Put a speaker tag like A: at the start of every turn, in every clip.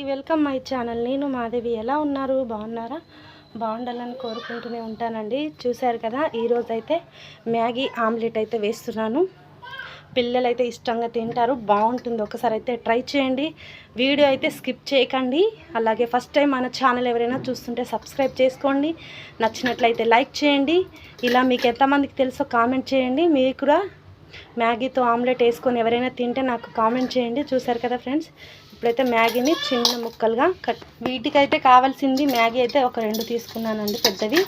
A: Welcome my channel. నేను మాధవి. ఎలా ఉన్నారు? బాగున్నారా? బాగుండాలని కోరుకుంటూనే ఉంటానండి. చూశారు కదా, ఈరోజు అయితే మ్యాగీ ఆమ్లెట్ అయితే వేస్తున్నాను. పిల్లలు అయితే ఇష్టంగా తింటారు, బాగుంటుంది. ఒకసారి అయితే ట్రై చేయండి. వీడియో అయితే స్కిప్ చేయకండి. అలాగే ఫస్ట్ టైం మన ఛానల్ ఎవరైనా చూస్తుంటే సబ్స్క్రైబ్ చేసుకోండి. నచ్చినట్లయితే లైక్ చేయండి. ఇలా మీకు ఎంతమందికి తెలుసో కామెంట్ చేయండి. మీకు కూడా మ్యాగీతో ఆమ్లెట్ వేసుకొని ఎవరైనా తింటే నాకు కామెంట్ చేయండి. చూసారు కదా ఫ్రెండ్స్, ఇప్పుడైతే మ్యాగీని చిన్న ముక్కలుగా వీటికైతే కావాల్సింది మ్యాగీ అయితే ఒక 2 తీసుకున్నానండి పెద్దవి.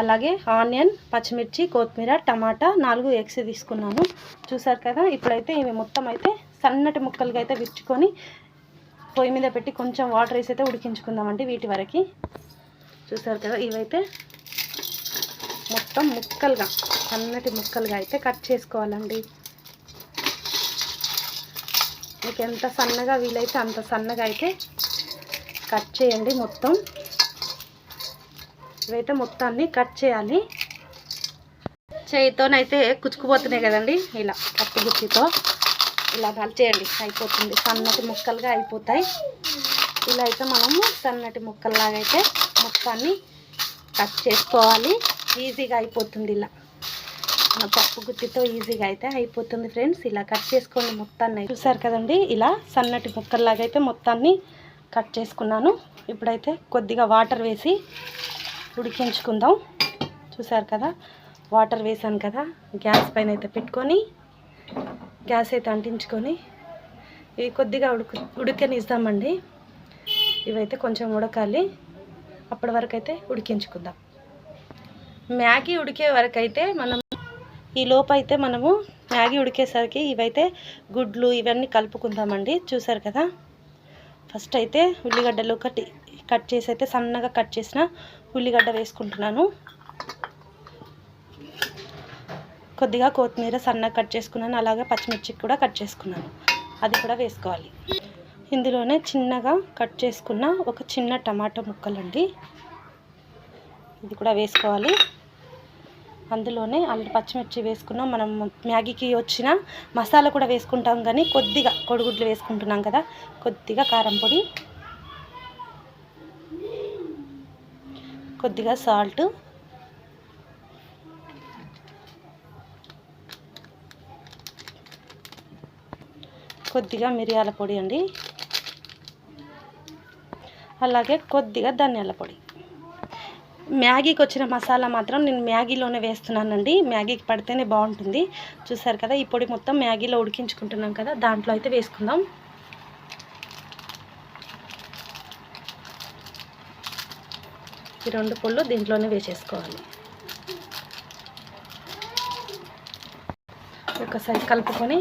A: అలాగే ఆనియన్, పచ్చిమిర్చి, కొత్తిమీర, టమాటా 4 ఎగ్స్ తీసుకున్నాను. చూసారు కదా, ఇప్పుడైతే ఇవి మొత్తం అయితే సన్నటి ముక్కలుగా అయితే విచ్చుకొని పొయ్యి మీద పెట్టి కొంచెం వాటర్ వేసి అయితే ఉడికించుకుందామండి వీటి వరకు. చూసారు కదా, ఇవైతే మొత్తం ముక్కలుగా సన్నటి ముక్కలుగా అయితే కట్ చేసుకోవాలండి. మీకు ఎంత సన్నగా వీలైతే అంత సన్నగా అయితే కట్ చేయండి. మొత్తం ఇవైతే మొత్తాన్ని కట్ చేయాలి. చేయితోనైతే కుచ్చుకుపోతున్నాయి కదండి, ఇలా కత్తి గుచ్చితో ఇలా చేయండి, అయిపోతుంది. సన్నటి ముక్కలుగా అయిపోతాయి. ఇలా అయితే మనము సన్నటి ముక్కల్లాగా అయితే మొత్తాన్ని కట్ చేసుకోవాలి. ఈజీగా అయిపోతుంది. ఇలా పప్పు గుత్తితో ఈజీగా అయితే అయిపోతుంది ఫ్రెండ్స్. ఇలా కట్ చేసుకోండి మొత్తాన్ని. చూసారు కదండి, ఇలా సన్నటి ముక్కల్లాగా అయితే మొత్తాన్ని కట్ చేసుకున్నాను. ఇప్పుడైతే కొద్దిగా వాటర్ వేసి ఉడికించుకుందాం. చూసారు కదా, వాటర్ వేసాను కదా, గ్యాస్ పైన అయితే పెట్టుకొని గ్యాస్ అయితే అంటించుకొని ఇవి కొద్దిగా ఉడకనిద్దామండి. ఇవైతే కొంచెం ఉడకాలి. అప్పటి వరకు అయితే ఉడికించుకుందాం. మ్యాగీ ఉడికే వరకు అయితే మనం ఈ లోపు అయితే మనము మ్యాగీ ఉడికేసరికి ఇవైతే గుడ్లు ఇవన్నీ కలుపుకుందామండి. చూసారు కదా, ఫస్ట్ అయితే ఉల్లిగడ్డలు కట్ చేసి అయితే సన్నగా కట్ చేసిన ఉల్లిగడ్డ వేసుకుంటున్నాను. కొద్దిగా కొత్తిమీర సన్నగా కట్ చేసుకున్నాను. అలాగే పచ్చిమిర్చి కూడా కట్ చేసుకున్నాను, అది కూడా వేసుకోవాలి. ఇందులోనే చిన్నగా కట్ చేసుకున్న ఒక చిన్న టమాటా ముక్కలండి, ఇది కూడా వేసుకోవాలి. అందులోనే అల్లం పచ్చిమిర్చి వేసుకున్నాం. మనం మ్యాగీకి వచ్చిన మసాలా కూడా వేసుకుంటాం, కానీ కొద్దిగా కోడిగుడ్లు వేసుకుంటున్నాం కదా, కొద్దిగా కారం పొడి, కొద్దిగా సాల్ట్, కొద్దిగా మిరియాల పొడి అండి, అలాగే కొద్దిగా ధనియాల పొడి. మ్యాగీకి వచ్చిన మసాలా మాత్రం నేను మ్యాగీలోనే వేస్తున్నానండి. మ్యాగీకి పడితేనే బాగుంటుంది. చూసారు కదా, ఈ పొడి మొత్తం మ్యాగీలో ఉడికించుకుంటున్నాం కదా, దాంట్లో అయితే వేసుకుందాం. ఈ 2 పొళ్ళు దీంట్లోనే వేసేసుకోవాలి. ఒకసారి కలుపుకొని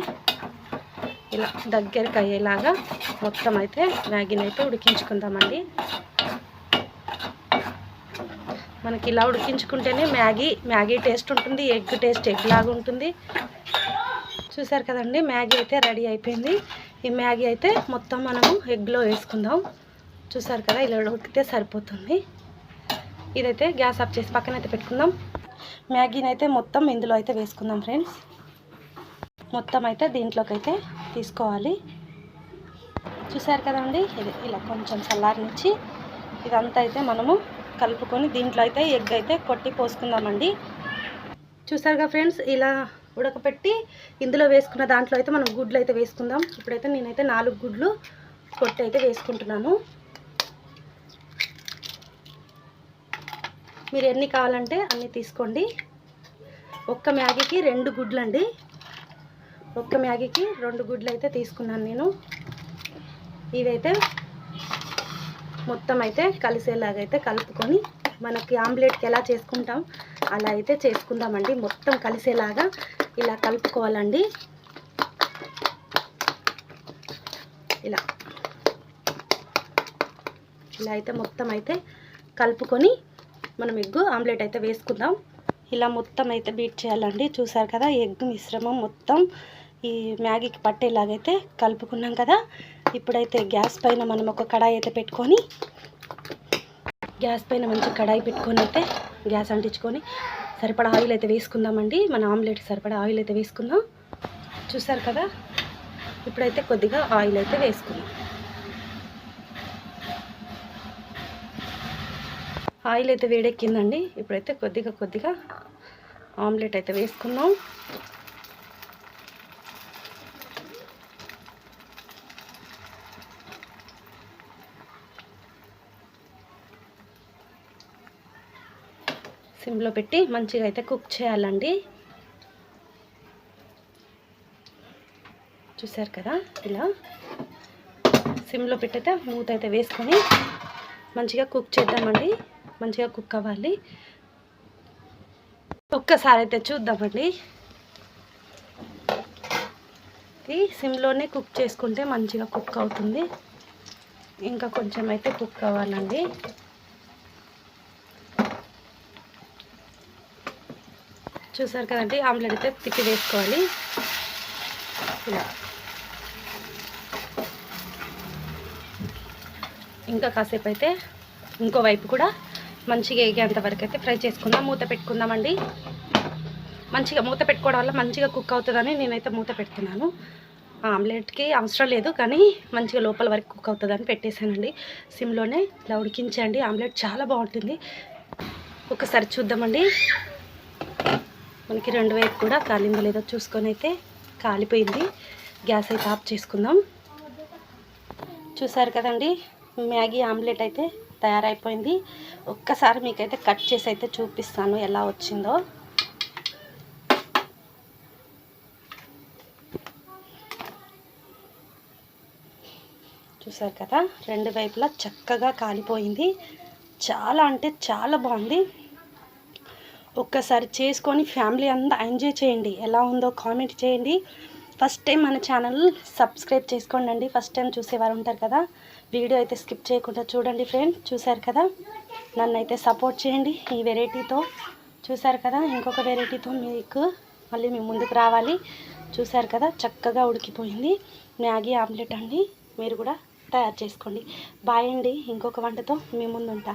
A: ఇలా దగ్గరికి అయ్యేలాగా మొత్తం అయితే మ్యాగీని అయితే ఉడికించుకుందామండి. మనకి ఇలా ఉడికించుకుంటేనే మ్యాగీ టేస్ట్ ఉంటుంది, ఎగ్ టేస్ట్ ఎగ్ లాగా ఉంటుంది. చూసారు కదండి, మ్యాగీ అయితే రెడీ అయిపోయింది. ఈ మ్యాగీ అయితే మొత్తం మనము ఎగ్లో వేసుకుందాం. చూసారు కదా, ఇలా ఉడికితే సరిపోతుంది. ఇదైతే గ్యాస్ ఆఫ్ చేసి పక్కన అయితే పెట్టుకుందాం. మ్యాగీని అయితే మొత్తం ఇందులో అయితే వేసుకుందాం ఫ్రెండ్స్. మొత్తం అయితే దీంట్లోకి అయితే తీసుకోవాలి. చూసారు కదండి, ఇది ఇలా కొంచెం చల్లారనిచ్చి ఇదంతా అయితే మనము కలుపుకొని దీంట్లో అయితే ఎగ్ అయితే కొట్టి పోసుకుందామండి. చూసారుగా ఫ్రెండ్స్, ఇలా ఉడకపెట్టి ఇందులో వేసుకున్న దాంట్లో అయితే మనం గుడ్లు అయితే వేసుకుందాం. ఇప్పుడైతే నేనైతే 4 గుడ్లు కొట్టి అయితే వేసుకుంటున్నాను. మీరు ఎన్ని కావాలంటే అన్ని తీసుకోండి. ఒక్క మ్యాగీకి 2 గుడ్లు అండి. ఒక్క మ్యాగీకి 2 గుడ్లు అయితే తీసుకున్నాను నేను. ఇదైతే మొత్తం అయితే కలిసేలాగైతే కలుపుకొని మనకి ఆమ్లెట్కి ఎలా చేసుకుంటాం అలా అయితే చేసుకుందామండి. మొత్తం కలిసేలాగా ఇలా కలుపుకోవాలండి. ఇలా అయితే మొత్తం అయితే కలుపుకొని మనం ఎగ్ ఆమ్లెట్ అయితే వేసుకుందాం. ఇలా మొత్తం అయితే బీట్ చేయాలండి. చూసారు కదా, ఎగ్ మిశ్రమం మొత్తం ఈ మ్యాగీకి పట్టేలాగైతే కలుపుకున్నాం కదా. ఇప్పుడైతే గ్యాస్ పైన మనం ఒక కడాయి అయితే పెట్టుకొని గ్యాస్ పైన మంచి కడాయి పెట్టుకొని అయితే గ్యాస్ అంటించుకొని సరిపడా ఆయిల్ అయితే వేసుకుందామండి. మన ఆమ్లెట్ సరిపడా ఆయిల్ అయితే వేసుకుందాం. చూసారు కదా, ఇప్పుడైతే కొద్దిగా ఆయిల్ అయితే వేసుకుందాం. ఆయిల్ అయితే వేడెక్కిందండి. ఇప్పుడైతే కొద్దిగా ఆమ్లెట్ అయితే వేసుకుందాం. సిమ్లో పెట్టి మంచిగా అయితే కుక్ చేయాలండి. చూసారు కదా, ఇలా సిమ్లో పెట్టయితే మూత అయితే వేసుకొని మంచిగా కుక్ చేద్దామండి. మంచిగా కుక్ అవ్వాలి. ఒక్కసారి అయితే చూద్దామండి. ఇది సిమ్లోనే కుక్ చేసుకుంటే మంచిగా కుక్ అవుతుంది. ఇంకా కొంచెం అయితే కుక్ అవ్వాలండి. చూసారు కదండి, ఆమ్లెట్ అయితే తిప్పి వేసుకోవాలి. ఇలా ఇంకా కాసేపు అయితే ఇంకో వైపు కూడా మంచిగా ఎగేంత వరకు అయితే ఫ్రై చేసుకుందాం. మూత పెట్టుకుందామండి. మంచిగా మూత పెట్టుకోవడం వల్ల మంచిగా కుక్ అవుతుందని నేనైతే మూత పెడుతున్నాను. ఆమ్లెట్కి అవసరం లేదు, కానీ మంచిగా లోపల వరకు కుక్ అవుతుందని పెట్టేశానండి. సిమ్లోనే ఇలా ఉడికించండి. ఆమ్లెట్ చాలా బాగుంటుంది. ఒకసారి చూద్దామండి. మనకి రెండు వైపు కూడా కాలిందో లేదో చూసుకొని అయితే కాలిపోయింది. గ్యాస్ అయితే ఆఫ్ చేసుకుందాం. చూసారు కదండి, మ్యాగీ ఆమ్లెట్ అయితే తయారైపోయింది. ఒక్కసారి మీకైతే కట్ చేసి అయితే చూపిస్తాను ఎలా వచ్చిందో. చూసారు కదా, రెండు వైపులా చక్కగా కాలిపోయింది. చాలా అంటే చాలా బాగుంది. ఒక్కసారి చేసుకొని ఫ్యామిలీ అంతా ఎంజాయ్ చేయండి. ఎలా ఉందో కామెంట్ చేయండి. ఫస్ట్ టైం మన ఛానల్ సబ్స్క్రైబ్ చేసుకోండి. ఫస్ట్ టైం చూసేవారు ఉంటారు కదా, వీడియో అయితే స్కిప్ చేయకుండా చూడండి ఫ్రెండ్. చూసారు కదా, నన్ను అయితే సపోర్ట్ చేయండి ఈ వెరైటీతో. చూసారు కదా, ఇంకొక వెరైటీతో మీకు మళ్ళీ మీ ముందుకు రావాలి. చూసారు కదా, చక్కగా ఉడికిపోయింది మ్యాగీ ఆమ్లెట్ అండి. మీరు కూడా తయారు చేసుకోండి. బాయ్ అండి. ఇంకొక వంటతో మీ ముందు ఉంటా.